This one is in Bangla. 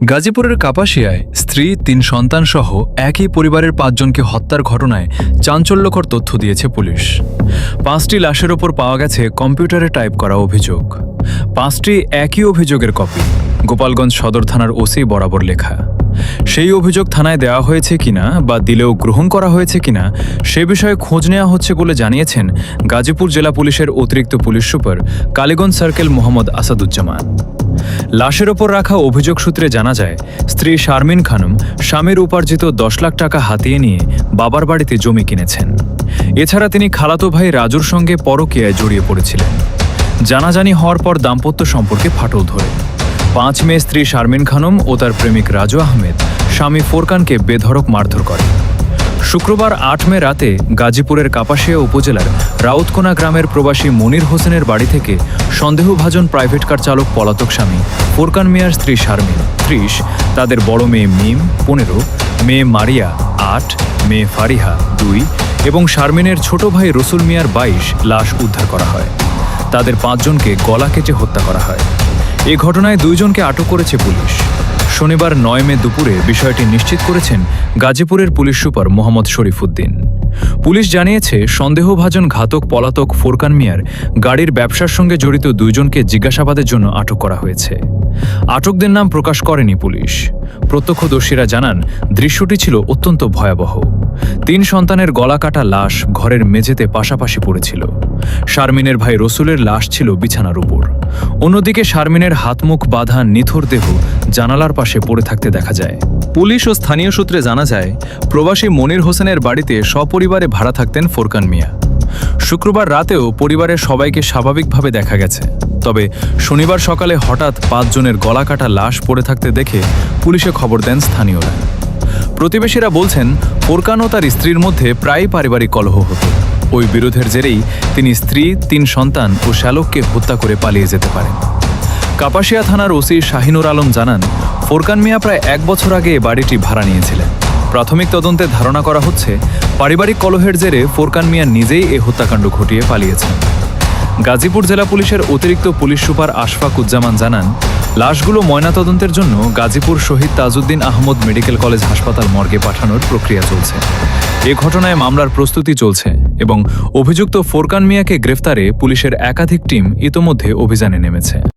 গাজীপুরের কাপাসিয়ায় স্ত্রী ৩ সন্তানসহ একই পরিবারের ৫ জনকে হত্যার ঘটনায় চাঞ্চল্যকর তথ্য দিয়েছে পুলিশ। ৫টি লাশের ওপর পাওয়া গেছে কম্পিউটারে টাইপ করা অভিযোগ। ৫টি একই অভিযোগের কপি, গোপালগঞ্জ সদর থানার ওসি বরাবর লেখা। সেই অভিযোগ থানায় দেওয়া হয়েছে কিনা বা দিলেও গ্রহণ করা হয়েছে কিনা সে বিষয়ে খোঁজ নেওয়া হচ্ছে বলে জানিয়েছেন গাজীপুর জেলা পুলিশের অতিরিক্ত police super Kaliganj circle Mohammad Asaduzzaman. লাশের ওপর রাখা অভিযোগ সূত্রে জানা যায়, স্ত্রী শারমিন খানম স্বামীর উপার্জিত ১০ লাখ টাকা হাতিয়ে নিয়ে বাবার বাড়িতে জমি কিনেছেন। এছাড়া তিনি খালাতো ভাই রাজুর সঙ্গে পরকীয়ায় জড়িয়ে পড়েছিলেন। জানাজানি হওয়ার পর দাম্পত্য সম্পর্কে ফাটল ধরে ৫ মে স্ত্রী শারমিন খানম ও তার প্রেমিক রাজু আহমেদ স্বামী ফোরকানকে বেধড়ক মারধর করে। শুক্রবার ৮ মে রাতে গাজীপুরের কাপাসিয়া উপজেলার রাউতকোনা গ্রামের প্রবাসী মনির হোসেনের বাড়ি থেকে সন্দেহভাজন প্রাইভেট কার চালক পলাতক স্বামী ফোরকান মিয়ার স্ত্রী শারমিন ৩০, তাদের বড় মেয়ে মিম ১৫, মেয়ে মারিয়া ৮, মেয়ে ফারিহা ২ এবং শারমিনের ছোট ভাই রসুল মিয়ার ২২ লাশ উদ্ধার করা হয়। তাদের ৫ জনকে গলা কেটে হত্যা করা হয়। এ ঘটনায় ২ জনকে আটক করেছে পুলিশ। শনিবার ৯ মে দুপুরে বিষয়টি নিশ্চিত করেছেন গাজীপুরের police super Mohammad Sharifuddin. Police জানিয়েছে, সন্দেহভাজন ঘাতক পলাতক ফোরকান মিয়ার গাড়ির ব্যবসার সঙ্গে জড়িত ২ জনকে জিজ্ঞাসাবাদের জন্য আটক করা হয়েছে। আটকদের নাম প্রকাশ করেনি পুলিশ। প্রত্যক্ষদর্শীরা জানান, দৃশ্যটি ছিল অত্যন্ত ভয়াবহ। ৩ সন্তানের গলা কাটা লাশ ঘরের মেঝেতে পাশাপাশি পড়েছিল। শারমিনের ভাই রসুলের লাশ ছিল বিছানার উপর। অন্যদিকে শারমিনের হাত মুখ বাঁধা নিথর দেহ জানালার পাশে পড়ে থাকতে দেখা যায়। পুলিশ ও স্থানীয় সূত্রে জানা যায়, প্রবাসী মনির হোসেনের বাড়িতে সপরিবারে ভাড়া থাকতেন ফোরকান মিয়া। শুক্রবার রাতেও পরিবারের সবাইকে স্বাভাবিকভাবে দেখা গেছে। তবে শনিবার সকালে হঠাৎ ৫ জনের গলা কাটা লাশ পড়ে থাকতে দেখে পুলিশে খবর দেন স্থানীয়রা। প্রতিবেশীরা বলছেন, ফোরকান ও তার স্ত্রীর মধ্যে প্রায়ই পারিবারিক কলহ হতো। ওই বিরোধের জেরেই তিনি স্ত্রী, ৩ সন্তান ও শ্যালককে হত্যা করে পালিয়ে যেতে পারেন। কাপাসিয়া থানার ওসি শাহিনুর আলম জানান, ফোরকান মিয়া প্রায় ১ বছর আগে এ বাড়িটি ভাড়া নিয়েছিলেন। প্রাথমিক তদন্তে ধারণা করা হচ্ছে, পারিবারিক কলহের জেরে ফোরকান মিয়া নিজেই এ হত্যাকাণ্ড ঘটিয়ে পালিয়েছেন। গাজীপুর জেলা পুলিশের অতিরিক্ত পুলিশ সুপার আশফাক উজ্জামান জানান, লাশগুলো ময়নাতদন্তের জন্য গাজীপুর শহীদ তাজউদ্দিন আহমদ মেডিকেল কলেজ হাসপাতাল মর্গে পাঠানোর প্রক্রিয়া চলছে। এ ঘটনায় মামলার প্রস্তুতি চলছে এবং অভিযুক্ত ফোরকান মিয়াকে গ্রেফতারে পুলিশের একাধিক টিম ইতোমধ্যে অভিযানে নেমেছে।